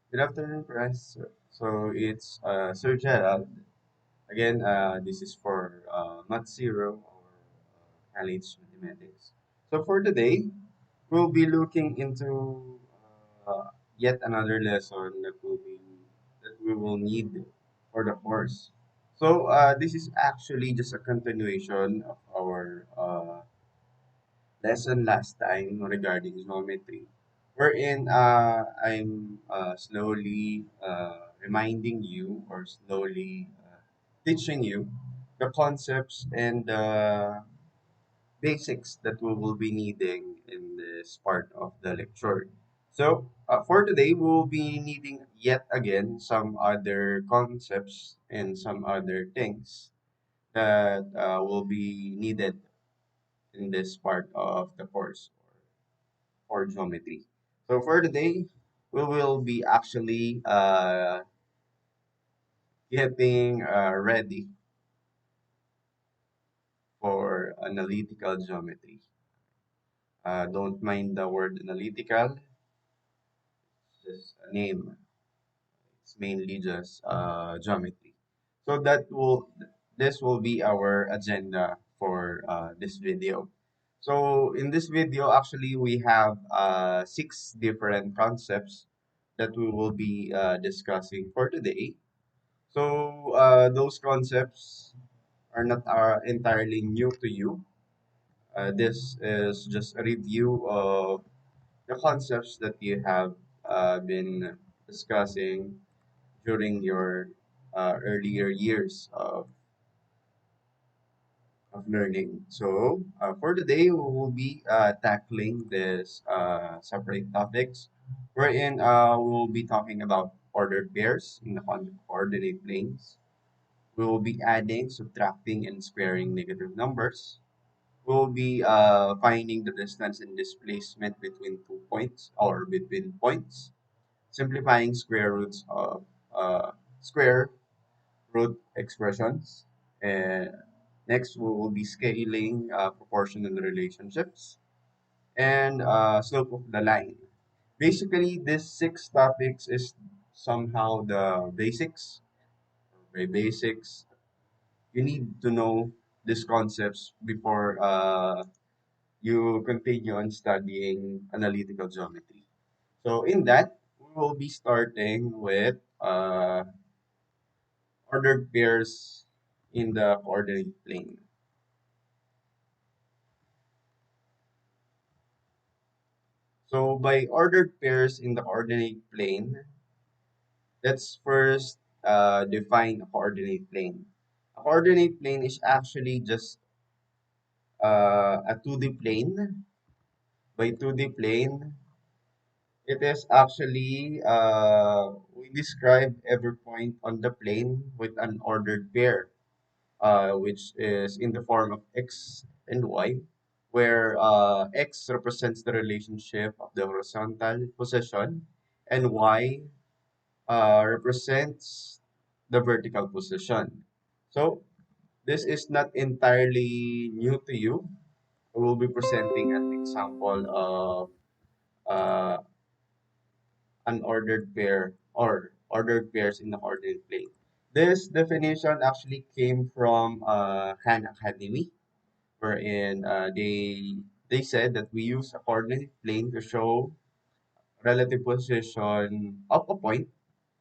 Good afternoon, friends. So it's Sir Gerald. Again, this is for Math Zero or College Mathematics. So for today, we'll be looking into yet another lesson that we will need for the course. So this is actually just a continuation of our lesson last time regarding geometry, wherein I'm slowly reminding you or slowly teaching you the concepts and the basics that we will be needing in this part of the lecture. So, for today, we will be needing yet again some other concepts and some other things that will be needed in this part of the course or geometry. So for today, we will be actually getting ready for analytical geometry. Don't mind the word analytical, just a name. It's mainly just geometry. So this will be our agenda for this video. So in this video, actually, we have six different concepts that we will be discussing for today. So those concepts are not entirely new to you. This is just a review of the concepts that you have been discussing during your earlier years of learning. So for today, we will be tackling this separate topics, wherein we will be talking about ordered pairs in the coordinate planes. We will be adding, subtracting, and squaring negative numbers. We will be finding the distance and displacement between 2 points or between points, simplifying square roots of square root expressions. And next, we will be scaling proportional relationships and slope of the line. Basically, these six topics is somehow the basics, very basics. You need to know these concepts before you continue on studying analytical geometry. So in that, we will be starting with ordered pairs in the coordinate plane. So by ordered pairs in the coordinate plane, let's first define a coordinate plane. A coordinate plane is actually just a 2D plane. By 2D plane, it is actually, we describe every point on the plane with an ordered pair, which is in the form of x and y, where x represents the relationship of the horizontal position, and y represents the vertical position. So this is not entirely new to you. I will be presenting an example of uh, unordered pair or ordered pairs in the coordinate plane. This definition actually came from Khan Academy, wherein they said that we use a coordinate plane to show relative position of a point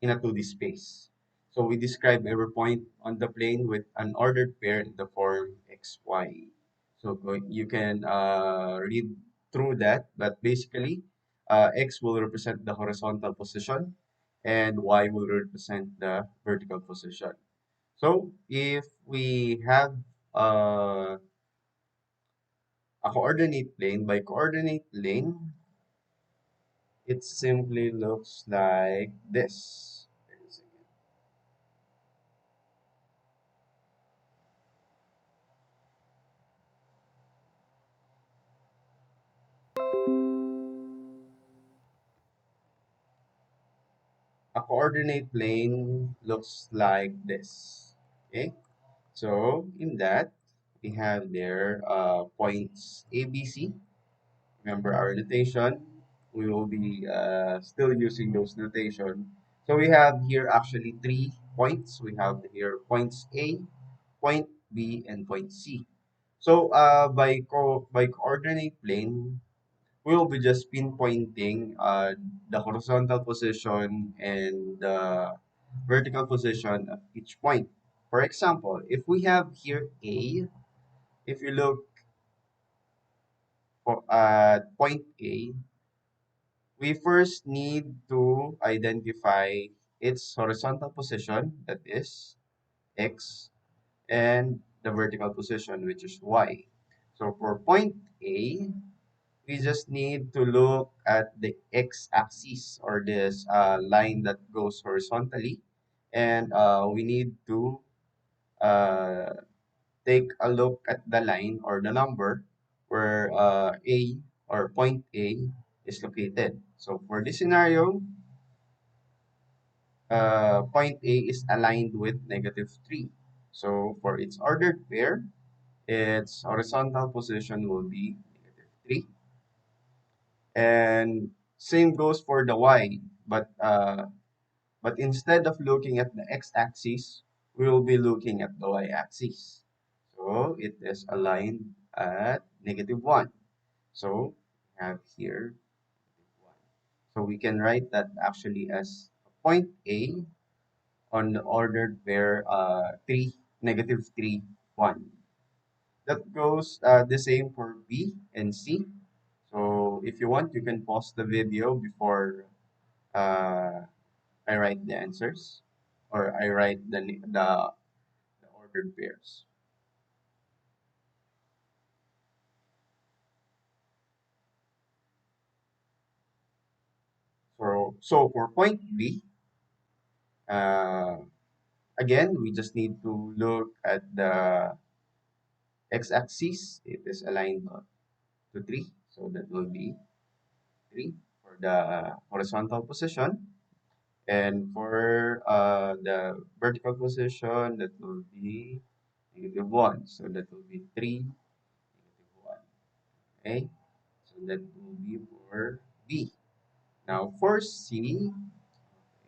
in a 2D space. So we describe every point on the plane with an ordered pair in the form x, y. So you can read through that, but basically, x will represent the horizontal position and y will represent the vertical position. So if we have a coordinate plane, by coordinate plane, it simply looks like this. A coordinate plane looks like this. Okay, so in that we have there points A, B, C. Remember our notation. We will be still using those notation. So we have here actually 3 points. We have here points A, point B, and point C. So by coordinate plane, we will be just pinpointing the horizontal position and the vertical position of each point. For example, if we have here A, if you look for at point A, we first need to identify its horizontal position, that is X, and the vertical position, which is Y. So for point A, we just need to look at the x-axis, or this line that goes horizontally, and we need to uh, take a look at the line or the number where A or point A is located. So for this scenario, point A is aligned with -3. So for its ordered pair, its horizontal position will be -3. And same goes for the Y, but instead of looking at the x-axis, we will be looking at the y-axis. So it is aligned at -1. So we have here 1. So we can write that actually as point A on the ordered pair 3, -3, 1. That goes the same for B and C. So if you want, you can pause the video before uh, I write the answers, or I write the ordered pairs. So for point B, uh, again, we just need to look at the x-axis. It is aligned to 3, so that will be 3 for the horizontal position. And for the vertical position, that will be -1. So that will be 3, -1. Okay? So that will be for B. Now for C,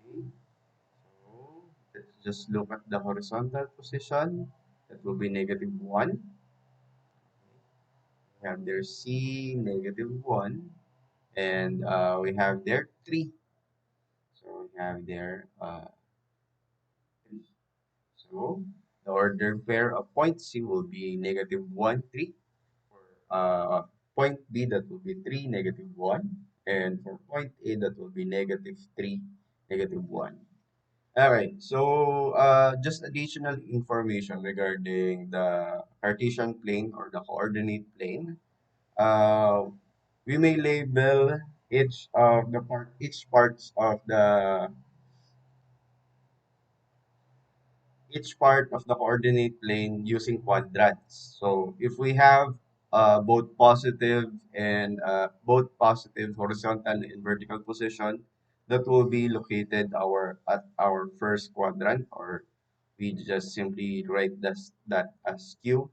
okay, so let's just look at the horizontal position. That will be -1. We have there C, -1. And we have there 3. So we have there 3. So the ordered pair of point C will be -1, 3. For point B, that will be 3, -1. And for point A, that will be -3, -1. All right. So just additional information regarding the Cartesian plane or the coordinate plane. Uh, we may label each parts of the coordinate plane using quadrants. So if we have both positive horizontal and vertical position, that will be located at our first quadrant, or we just simply write that as Q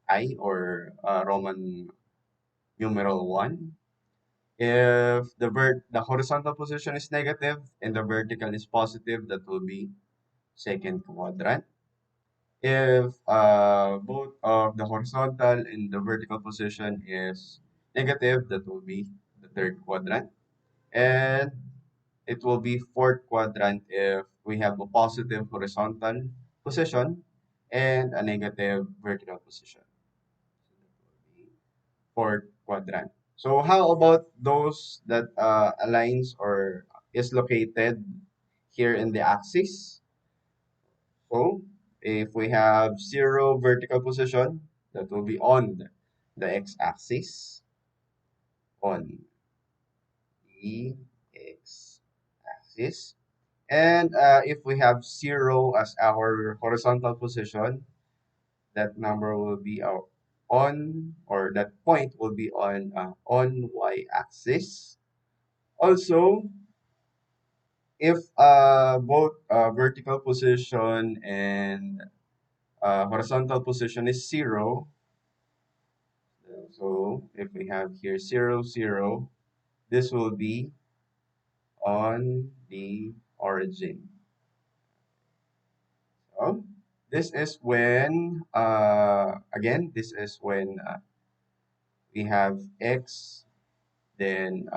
I, or Roman numeral 1. If the horizontal position is negative and the vertical is positive, that will be second quadrant. If both of the horizontal and the vertical position is negative, that will be the third quadrant. And it will be fourth quadrant if we have a positive horizontal position and a negative vertical position. So that will be fourth quadrant. So how about those that aligns or is located here in the axis? So if we have 0 vertical position, that will be on the x-axis, on the x-axis. And if we have 0 as our horizontal position, that number will be our on, or that point will be on y-axis. Also, if both vertical position and horizontal position is 0, so if we have here 0, 0, this will be on the origin. So this is when, again, this is when we have x, then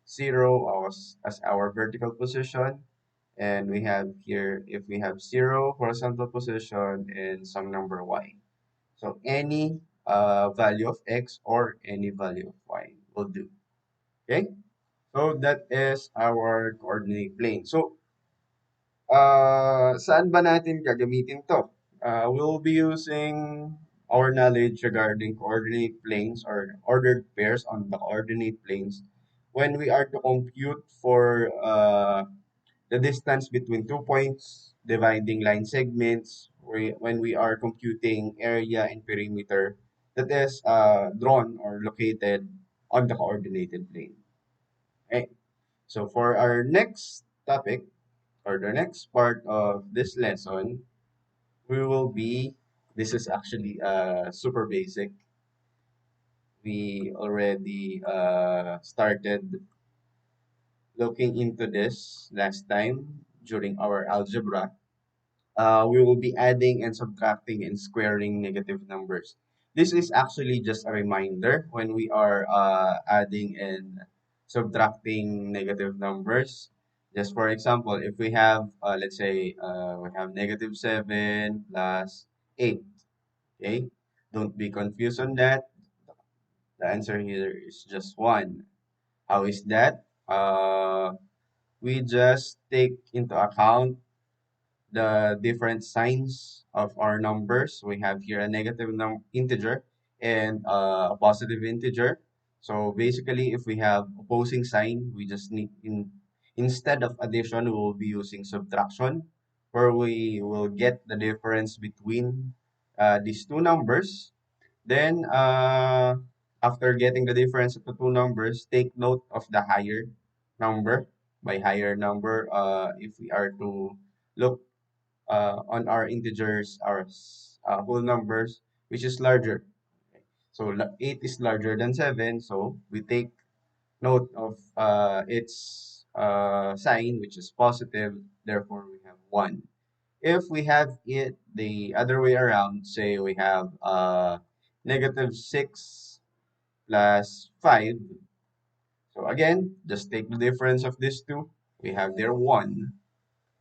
0 as our vertical position. And we have here, if we have 0 horizontal position and some number y. So any value of x or any value of y will do. Okay? So that is our coordinate plane. So saan ba natin gagamitin to? We'll be using our knowledge regarding coordinate planes or ordered pairs on the coordinate planes when we are to compute for the distance between 2 points dividing line segments, when we are computing area and perimeter that is drawn or located on the coordinated plane. Okay. So for our next topic, or the next part of this lesson, we will be, this is actually super basic. We already started looking into this last time during our algebra. We will be adding and subtracting and squaring negative numbers. This is actually just a reminder when we are adding and subtracting negative numbers. Just for example, if we have, let's say, we have negative 7 plus 8, okay? Don't be confused on that. The answer here is just 1. How is that? We just take into account the different signs of our numbers. We have here a negative integer and a positive integer. So basically, if we have opposing sign, we just need instead of addition, we will be using subtraction, where we will get the difference between these two numbers. Then, after getting the difference of the two numbers, take note of the higher number. By higher number, if we are to look on our integers, our whole numbers, which is larger. So 8 is larger than 7, so we take note of its sign, which is positive, therefore we have 1. If we have it the other way around, say we have negative 6 plus 5, so again, just take the difference of these two. We have there 1.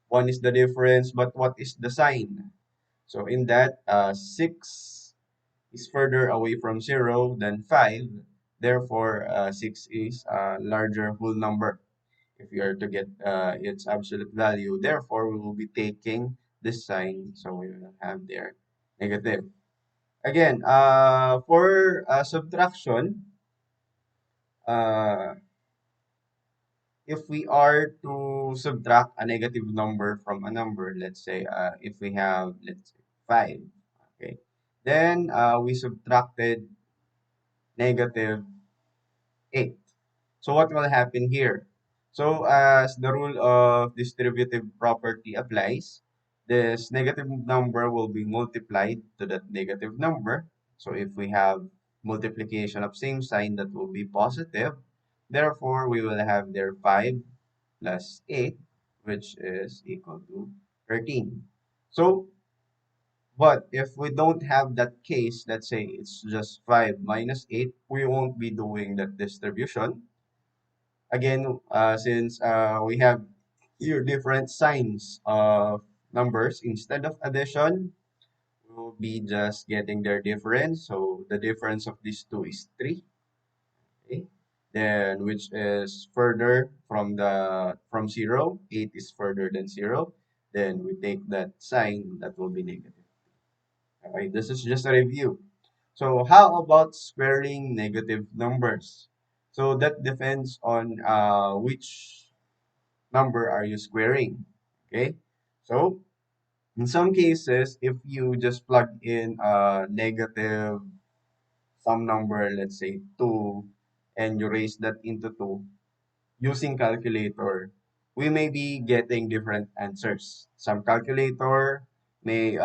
1 is the difference, but what is the sign? So in that, 6 is further away from 0 than 5. Therefore, 6 is a larger whole number if we are to get its absolute value. Therefore, we will be taking this sign. So we will have there negative. Again, for subtraction, uh, if we are to subtract a negative number from a number, let's say if we have, let's say, 5, okay, then we subtracted negative 8. So what will happen here? So as the rule of distributive property applies, this negative number will be multiplied to that negative number. So if we have multiplication of same sign, that will be positive. Therefore, we will have there 5 plus 8, which is equal to 13. So, but if we don't have that case, let's say it's just 5 minus 8, we won't be doing that distribution. Again, since we have here different signs of numbers, instead of addition, we'll be just getting their difference. So the difference of these two is 3. Okay. Then which is further from 0, 8 is further than 0. Then we take that sign, that will be negative. Okay, this is just a review. So how about squaring negative numbers? So that depends on which number are you squaring. Okay, so in some cases, if you just plug in negative some number, let's say 2, and you raise that into 2 using calculator, we may be getting different answers. Some calculator may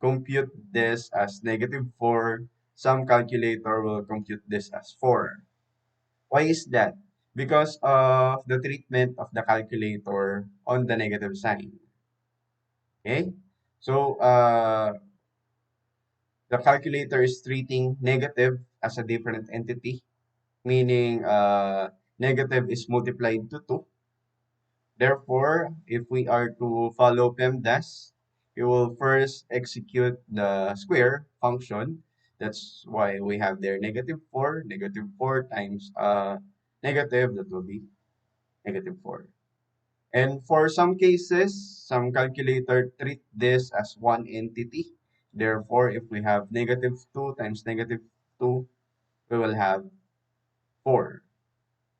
compute this as negative 4. Some calculator will compute this as 4. Why is that? because of the treatment of the calculator on the negative sign. Okay? So, the calculator is treating negative as a different entity, meaning negative is multiplied to 2. Therefore, if we are to follow PEMDAS, we will first execute the square function. That's why we have there negative 4 times negative, that will be negative 4. And for some cases, some calculator treat this as one entity. Therefore, if we have negative 2 times negative 2, we will have 4.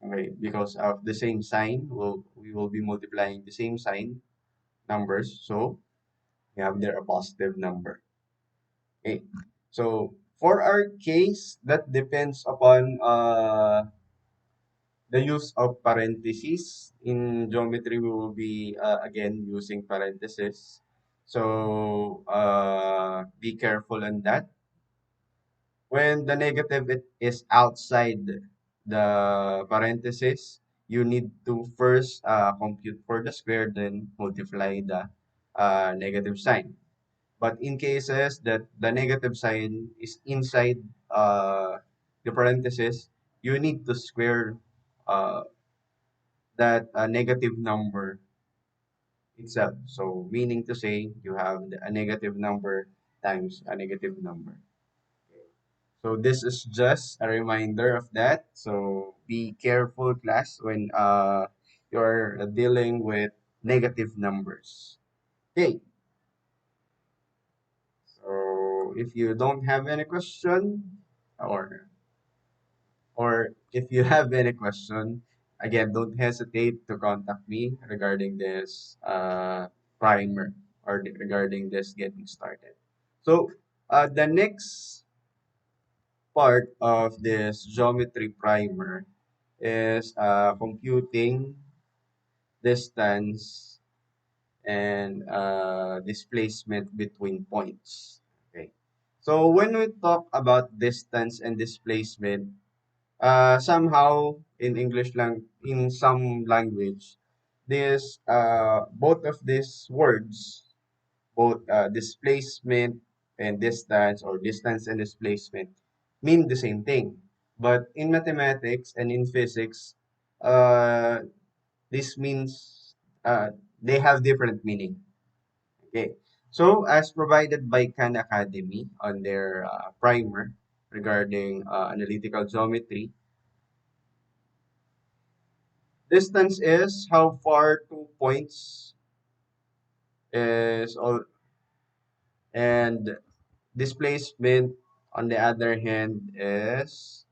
Okay, because of the same sign, we will be multiplying the same sign numbers. So we have there a positive number. Okay. So for our case, that depends upon the use of parentheses. In geometry, we will be again using parentheses. So be careful on that. When the negative it is outside the parentheses, you need to first compute for the square, then multiply the negative sign. But in cases that the negative sign is inside the parentheses, you need to square uh, that negative number itself. So meaning to say you have a negative number times a negative number. So this is just a reminder of that. So be careful, class, when you're dealing with negative numbers. Okay. So if you don't have any question, or if you have any question, again, don't hesitate to contact me regarding this primer, or regarding this getting started. So the next part of this geometry primer is computing distance and displacement between points. Okay. So when we talk about distance and displacement, somehow in in some language, this both of these words, both displacement and distance, or distance and displacement, mean the same thing. But in mathematics and in physics, uh, this means they have different meaning. Okay. So as provided by Khan Academy on their primer regarding analytical geometry, distance is how far 2 points is all, and displacement on the other hand is,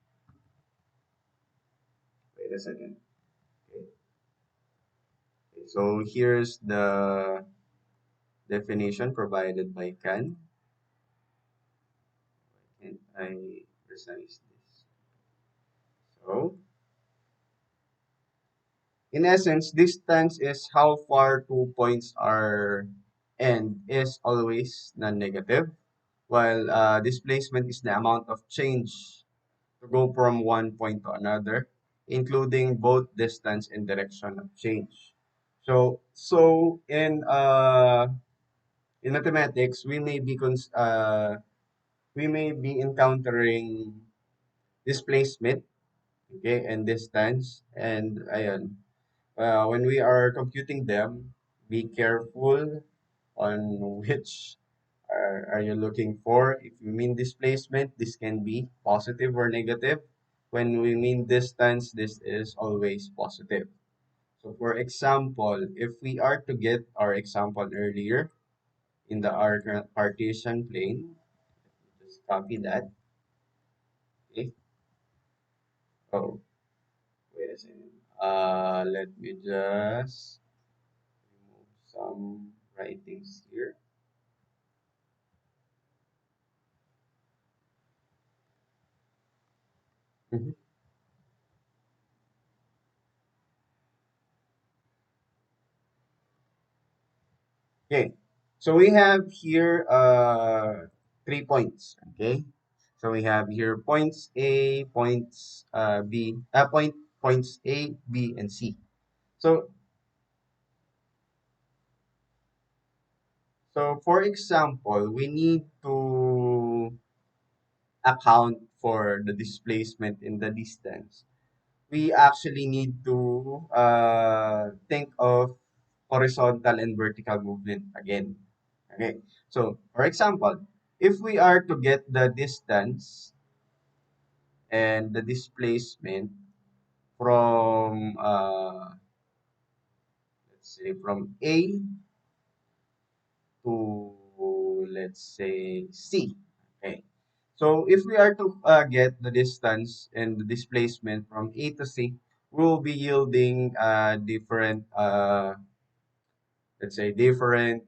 wait a second. Okay. So here's the definition provided by Khan. And I precise this. So in essence, distance is how far 2 points are, and is always non-negative, while displacement is the amount of change to go from one point to another, including both distance and direction of change. So in mathematics, we may be encountering displacement, okay, and distance, and ayan. When we are computing them, be careful on which are you looking for. If you mean displacement, this can be positive or negative. When we mean distance, this is always positive. So for example, if we are to get our example earlier in the Cartesian plane, just copy that. Okay. Oh, wait a second. Let me just remove some writings here. Mhm. Okay, so we have here 3 points. Okay, so we have here points A, points B, point points A, B, and C. So, so for example, we need to account for the displacement in the distance. We actually need to think of horizontal and vertical movement again. Okay, so for example, if we are to get the distance and the displacement from let's say from A to let's say C. Okay. So if we are to get the distance and the displacement from A to C, we'll be yielding different let's say different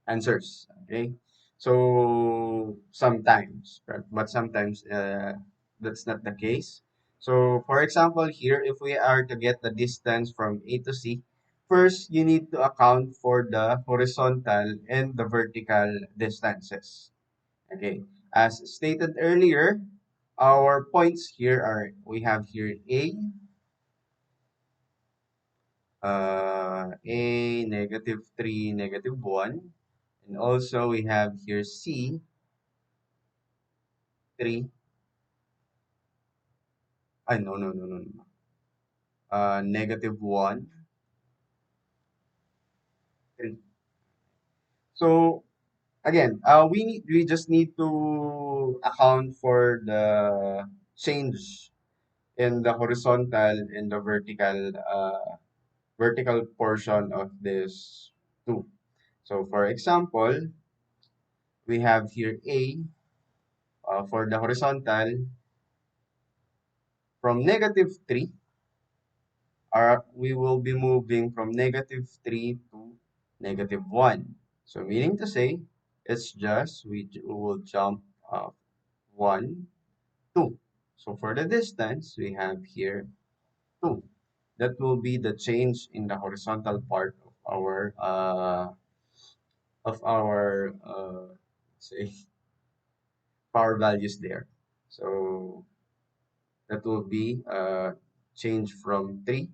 answers. Okay. So sometimes, but sometimes that's not the case. So for example, here, if we are to get the distance from A to C, first you need to account for the horizontal and the vertical distances. Okay. As stated earlier, our points here are, we have here A, -3, -1. And also we have here C, 3. No, no, no, no, no. -1, 3. So again, we just need to account for the change in the horizontal and the vertical portion of this two. So for example, we have here A for the horizontal from -3. We will be moving from -3 to -1. So meaning to say, it's just we will jump 1, 2. So for the distance, we have here 2. That will be the change in the horizontal part of our say power values there. So that will be change from -3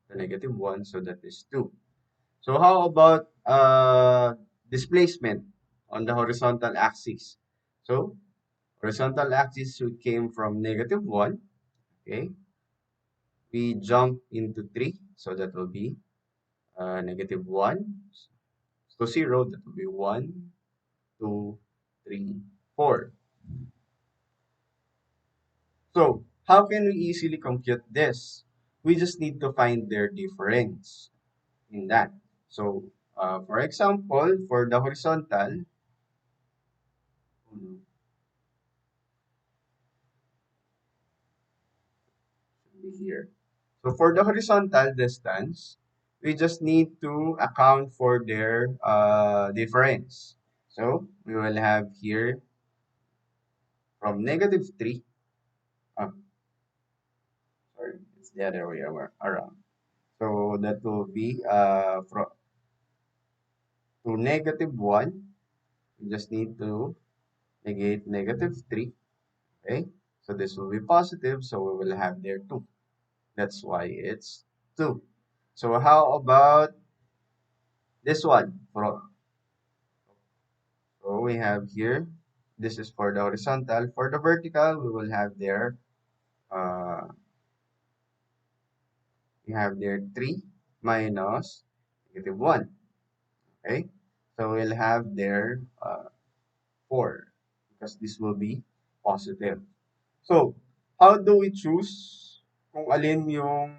to -1. So that is 2. So how about displacement on the horizontal axis? So horizontal axis we came from -1. Okay, we jump into 3, so that will be -1 to 0. That will be 1, 2, 3, 4. So how can we easily compute this? We just need to find their difference in that. So for example, for the horizontal, be here. So for the horizontal distance, we just need to account for their difference. So we will have here from -3, oh, sorry, it's the other way around. So that will be from to -1, we just need to negate -3, okay? So this will be positive, so we will have there 2. That's why it's 2. So how about this one? So we have here, this is for the horizontal. For the vertical, we will have there, uh, we have there 3 minus -1. Okay? So we'll have there 4 because this will be positive. So, how do we choose kung alin yung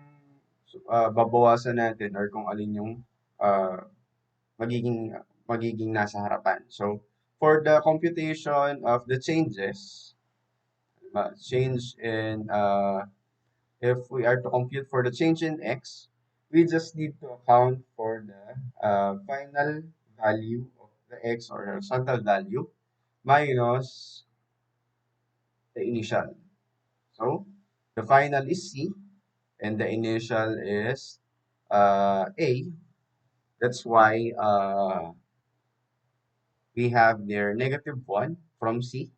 babawasan natin or kung alin yung uh, magiging magiging nasa harapan? So, for the computation of the changes, change in if we are to compute for the change in x, we just need to account for the final value of the x or horizontal value minus the initial. So the final is c and the initial is a. That's why we have their -1 from c,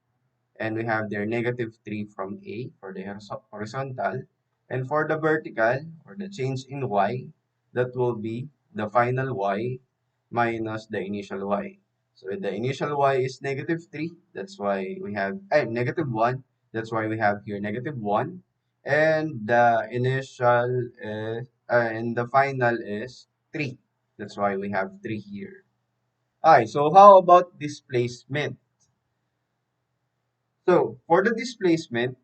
and we have their -3 from A for the horizontal, And for the vertical, or the change in y, that will be the final y minus the initial y. So the initial y is negative 3. That's why we have negative 1. That's why we have here negative 1. And the initial is, and the final is 3. That's why we have 3 here. Alright, so how about displacement? So for the displacement,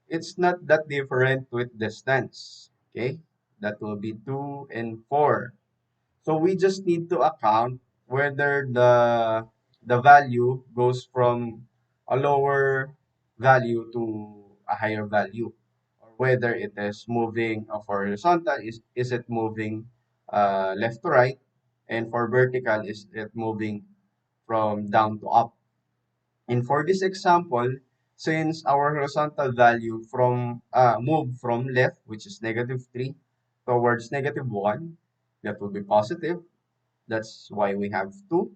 it's not that different with distance. Okay, that will be 2 and 4. So we just need to account whether the value goes from a lower value to a higher value, or whether it is moving for horizontal, is it moving left to right, and for vertical, is it moving from down to up. And for this example, since our horizontal value from move from left, which is negative 3, towards negative 1, that will be positive. That's why we have 2.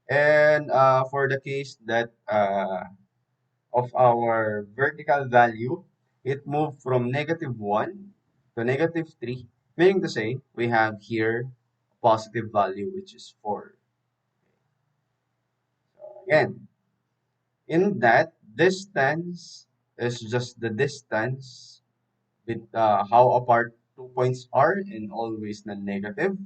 And for the case that of our vertical value, it moved from negative 1 to negative 3, meaning to say we have here a positive value, which is 4. Again, in that, distance is just the distance with how apart 2 points are, and always non-negative.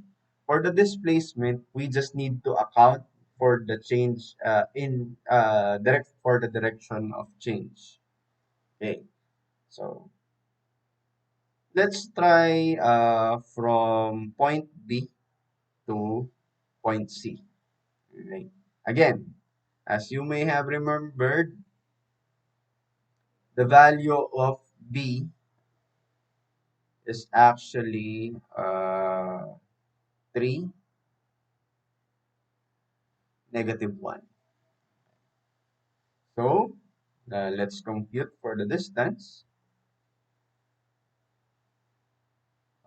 For the displacement, we just need to account for the change in direct for the direction of change. Okay, so let's try from point B to point C. Okay. Again, as you may have remembered, the value of B is actually 3, negative 1. So let's compute for the distance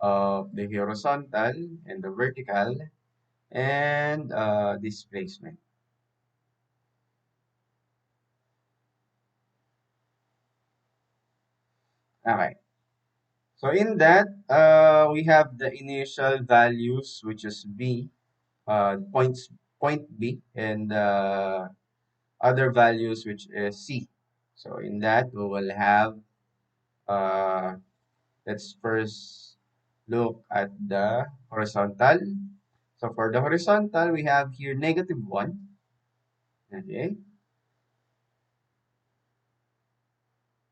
of the horizontal and the vertical, and displacement. Okay. So in that, we have the initial values, which is B, point B, and other values, which is C. So in that, we will have, uh, let's first look at the horizontal. So for the horizontal, we have here negative 1. Okay.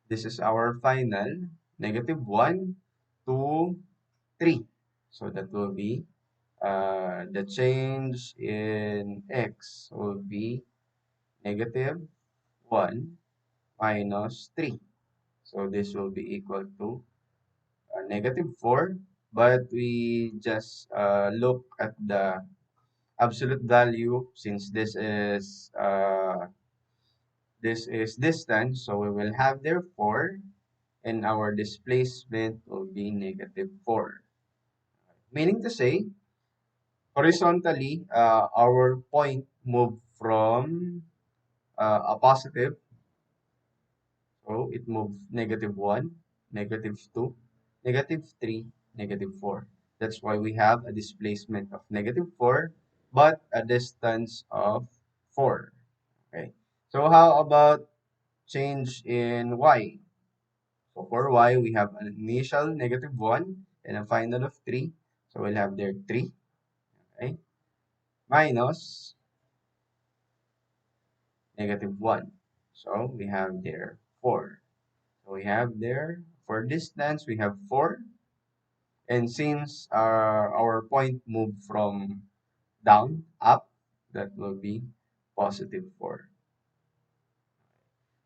This is our final, negative 1 to 3. So that will be the change in x will be negative 1 minus 3. So this will be equal to negative 4. But we just look at the absolute value, since this is distance, so we will have therefore, and our displacement will be negative 4. Meaning to say, horizontally, our point moved from a positive, so it moved negative 1, negative 2, negative 3, negative 4. That's why we have a displacement of negative 4, but a distance of 4. Okay. So how about change in y? So for y, we have an initial negative 1 and a final of 3. So we'll have there 3, okay, minus negative 1. So we have there 4. So we have there, for distance, we have 4. And since our point moved from down, up, that will be positive 4.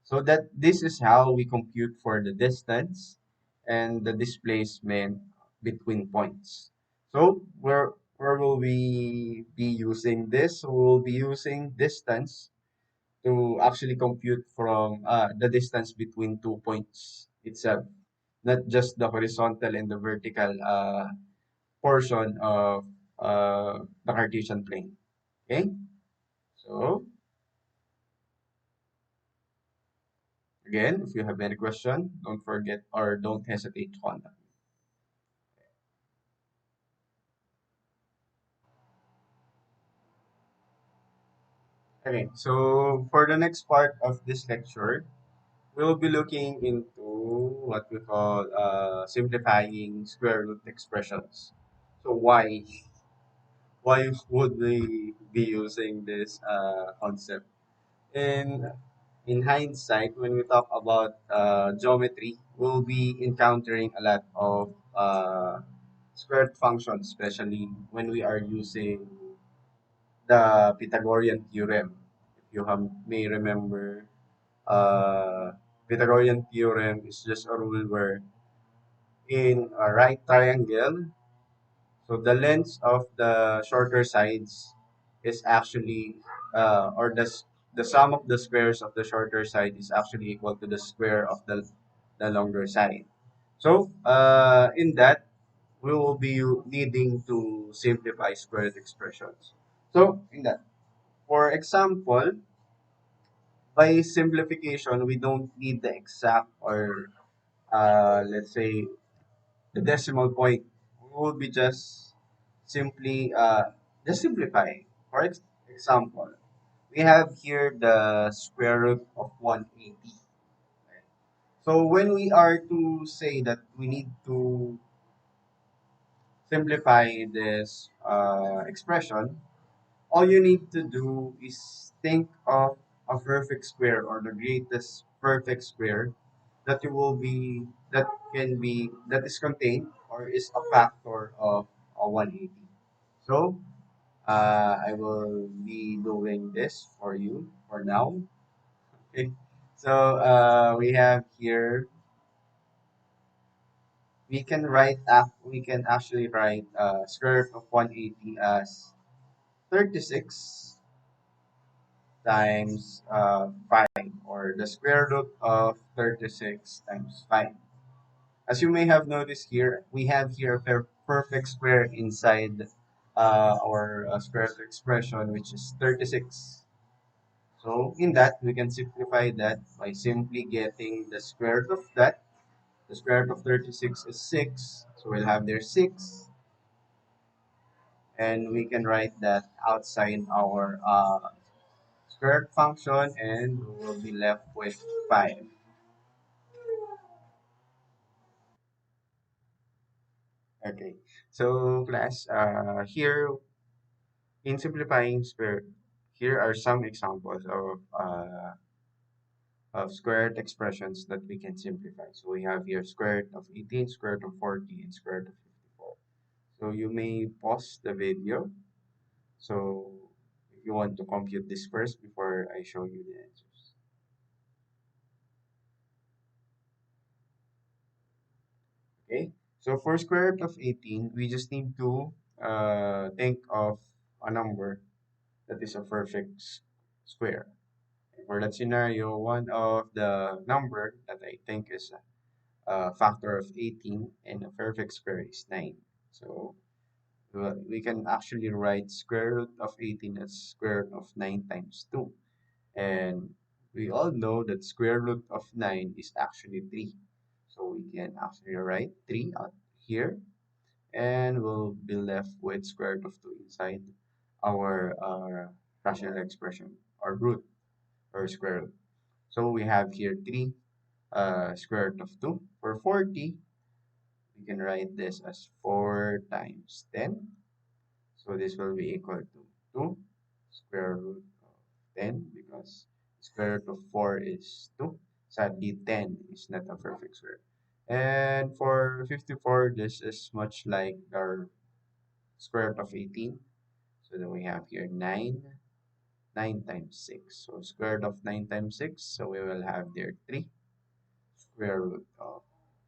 So that this is how we compute for the distance and the displacement between points. So where will we be using this? We'll be using distance to actually compute from the distance between 2 points itself, not just the horizontal and the vertical portion of the Cartesian plane. Okay, so Again, if you have any question, don't forget or don't hesitate to contact. Okay, so for the next part of this lecture, we'll be looking into what we call simplifying square root expressions. So why would we be using this concept? In in hindsight, when we talk about geometry, we'll be encountering a lot of squared functions, especially when we are using the Pythagorean theorem. If you may remember, Pythagorean theorem is just a rule where in a right triangle, so the length of the shorter sides is actually, or the sum of the squares of the shorter side is actually equal to the square of the longer side. So in that, we will be needing to simplify squared expressions. So in that, for example, by simplification, we don't need the exact or let's say the decimal point. We will be simply just simplify. For example, we have here the square root of 180. So when we are to say that we need to simplify this expression, all you need to do is think of a perfect square or the greatest perfect square that you will be that is contained or is a factor of 180. So I will be doing this for you for now. Okay. So we have here we can actually write square root of 180 as 36 times 5, or the square root of 36 times 5. As you may have noticed here, we have here a perfect square inside our square root expression, which is 36. So in that, we can simplify that by simply getting the square root of that. The square root of 36 is 6. So we'll have there 6. And we can write that outside our square root function, and we will be left with 5. Okay. So class, here in simplifying square, here are some examples of squared expressions that we can simplify. So we have here square root of 18, square root of 40, and square root of 54. So you may pause the video. So if you want to compute this first before I show you the answers. Okay. So for square root of 18, we just need to think of a number that is a perfect square. For that scenario, one of the number that I think is a factor of 18 and a perfect square is 9. So we can actually write square root of 18 as square root of 9 times 2. And we all know that square root of 9 is actually 3. So we can actually write 3 out here, and we'll be left with square root of 2 inside our rational expression or root or square root. So we have here 3 square root of 2. For 40, we can write this as 4 times 10. So this will be equal to 2 square root of 10, because square root of 4 is 2. Sadly, 10 is not a perfect square. And for 54, this is much like our square root of 18. So then we have here 9, 9 times 6. So square root of 9 times 6. So we will have there 3 square root of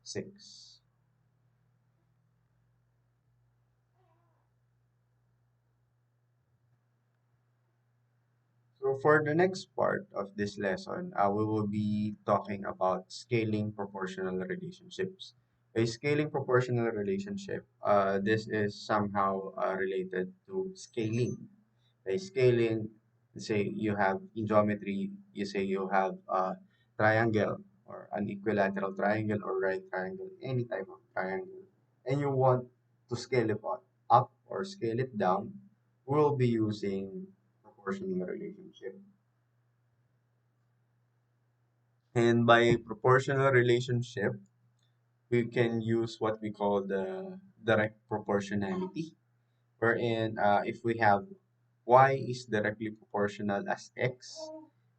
6. So for the next part of this lesson, we will be talking about scaling proportional relationships. A scaling proportional relationship, this is somehow related to scaling. A scaling, say you have in geometry, you say you have a triangle. or an equilateral triangle or right triangle, any type of triangle, and you want to scale it up or scale it down, we'll be using proportional relationship. And by proportional relationship, we can use what we call the direct proportionality, wherein if we have y is directly proportional as x,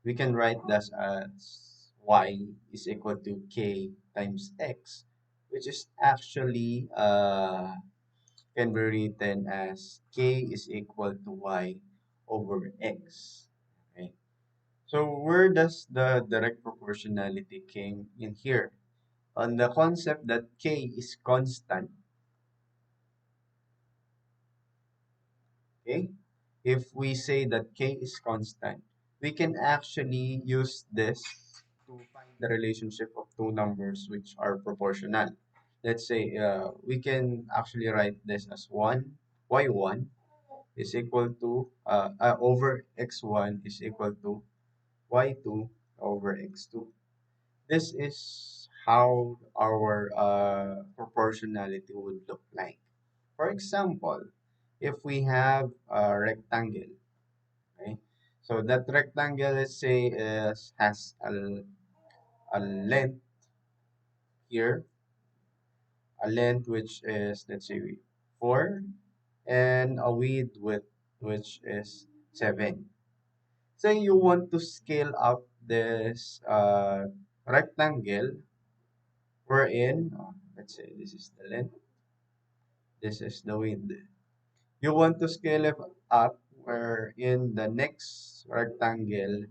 we can write this as y is equal to k times x, which is actually can be written as k is equal to y over x. Okay. So where does the direct proportionality came in here? On the concept that k is constant, okay? If we say that k is constant, we can actually use this to find the relationship of two numbers which are proportional. Let's say we can actually write this as 1, y1 is equal to, over x1 is equal to y2 over x2. This is how our proportionality would look like. For example, if we have a rectangle, okay? So that rectangle, let's say, has a length here, a length which is, let's say, 4, and a width which is 7. Say you want to scale up this rectangle wherein, let's say, this is the length, this is the width. You want to scale it up wherein the next rectangle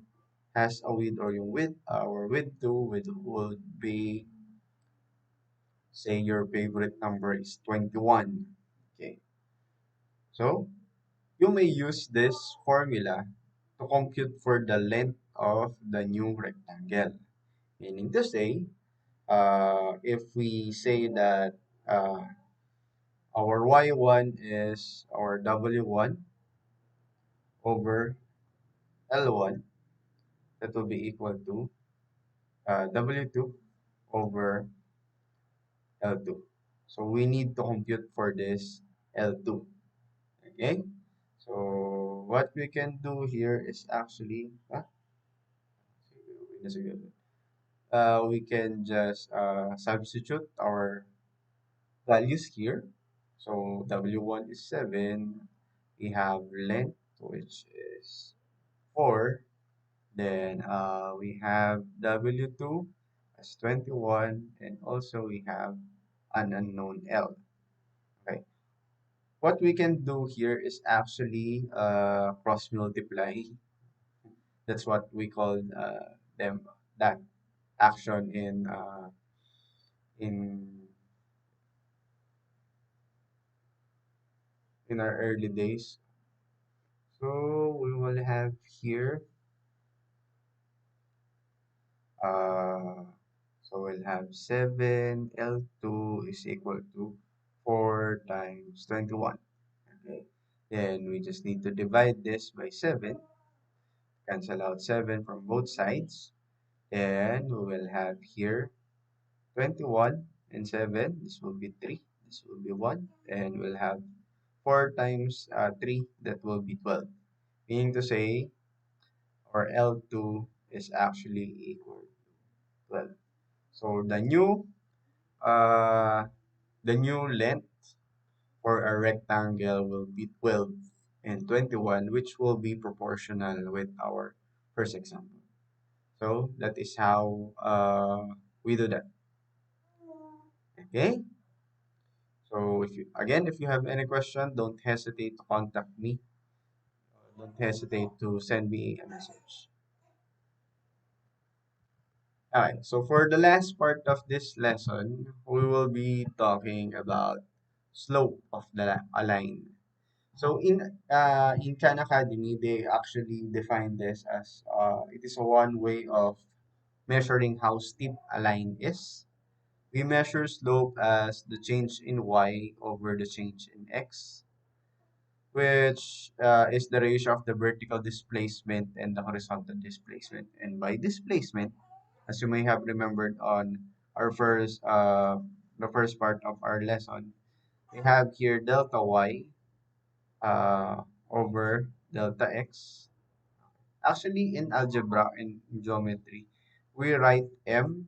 has a width or yung width or width 2 would be, say your favorite number is 21. Okay, so you may use this formula to compute for the length of the new rectangle. Meaning to say, if we say that our y1 is our w1 over l1, that will be equal to w2 over L2. So we need to compute for this L2. Okay? So what we can do here is actually, we can just substitute our values here. So W1 is 7. We have length, which is 4. Then we have W2 as 21. And also we have an unknown L. Okay. What we can do here is actually cross multiply. That's what we call them, that action in in our early days. So we will have here uh so we'll have 7 L2 is equal to 4 times 21. Okay. Then we just need to divide this by 7, cancel out 7 from both sides. Then we will have here 21 and 7. This will be 3. This will be 1. And we'll have 4 times 3. That will be 12. Meaning to say, our L2 is actually equal to 12. So uh, the new length for a rectangle will be 12 and 21, which will be proportional with our first example. So that is how we do that. Okay. So if you have any question, don't hesitate to contact me. Don't hesitate to send me a message. Alright, so for the last part of this lesson, we will be talking about slope of a line. So in Khan Academy, they actually define this as it is a one way of measuring how steep a line is. We measure slope as the change in y over the change in x, which is the ratio of the vertical displacement and the horizontal displacement. And by displacement, As you may have remembered on our the first part of our lesson, we have here delta y over delta x. Actually, in algebra and geometry, we write m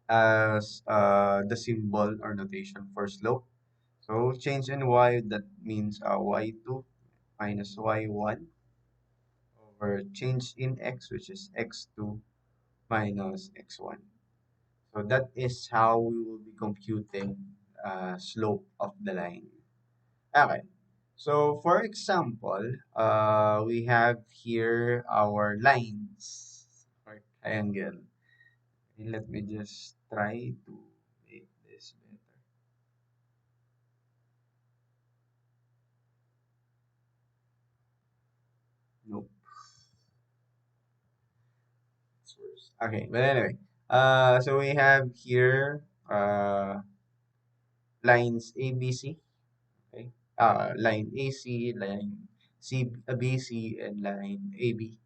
as the symbol or notation for slope. So change in y, that means y2 minus y1 over change in x, which is x2 minus x1. So that is how we will be computing slope of the line. Okay. So for example, we have here our lines or triangle. And let me just try to make this better. Nope, it's worse. Okay, but anyway, so we have here lines ABC. Okay, line AC, line BC, and line AB.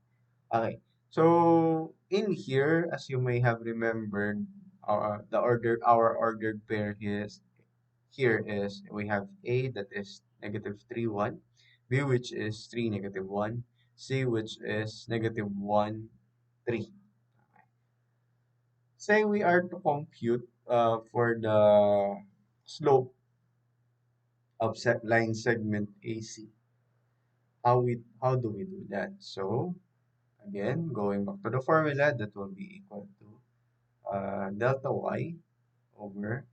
Okay. So in here, as you may have remembered, our ordered pair is we have A that is negative 3, 1, B which is 3, negative 1, C which is negative 1, 3. Say we are to compute for the slope of set line segment AC. How do we do that? So again, going back to the formula, that will be equal to delta y over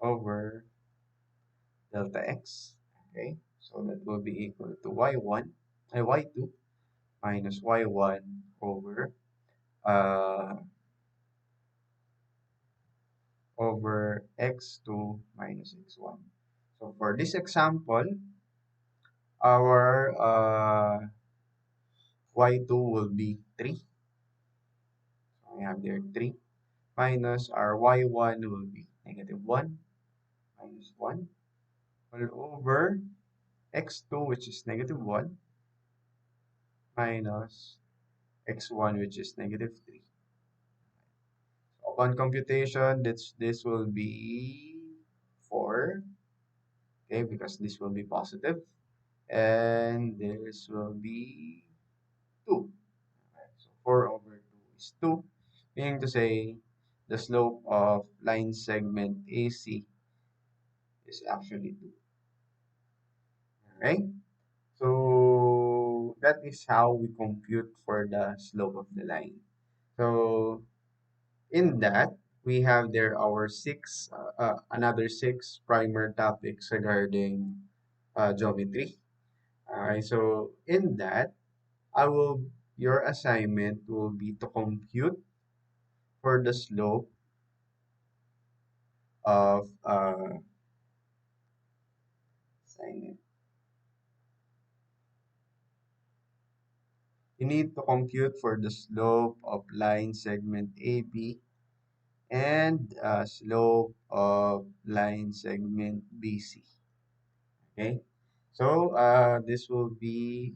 over delta x. Okay, so that will be equal to y1 y2 minus y1 over uh, x2 minus x1. So for this example, our y2 will be 3. So we have there 3 minus our y1 will be negative 1 minus 1 all over x2 which is negative 1 minus x1 which is negative 3. Upon computation, this will be 4, okay, because this will be positive, and this will be 2. Okay, so 4 over 2 is 2, meaning to say the slope of line segment AC is actually 2. Okay, so that is how we compute for the slope of the line. So in that, we have there our another six primer topics regarding geometry. Alright, so in that, your assignment will be to compute for the slope of, assignment. You need to compute for the slope of line segment AB and slope of line segment BC. Okay, so this will be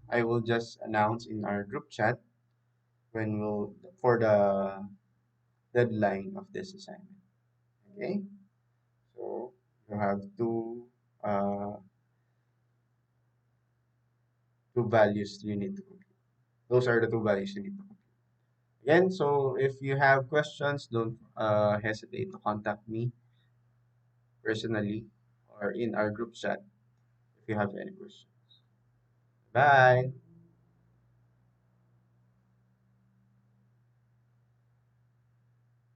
I will just announce in our group chat when we'll for the deadline of this assignment. Okay, so you have uh, two values you need to compute. Those are the two values you need to compute. Again, so if you have questions, don't hesitate to contact me personally or in our group chat if you have any questions. Bye.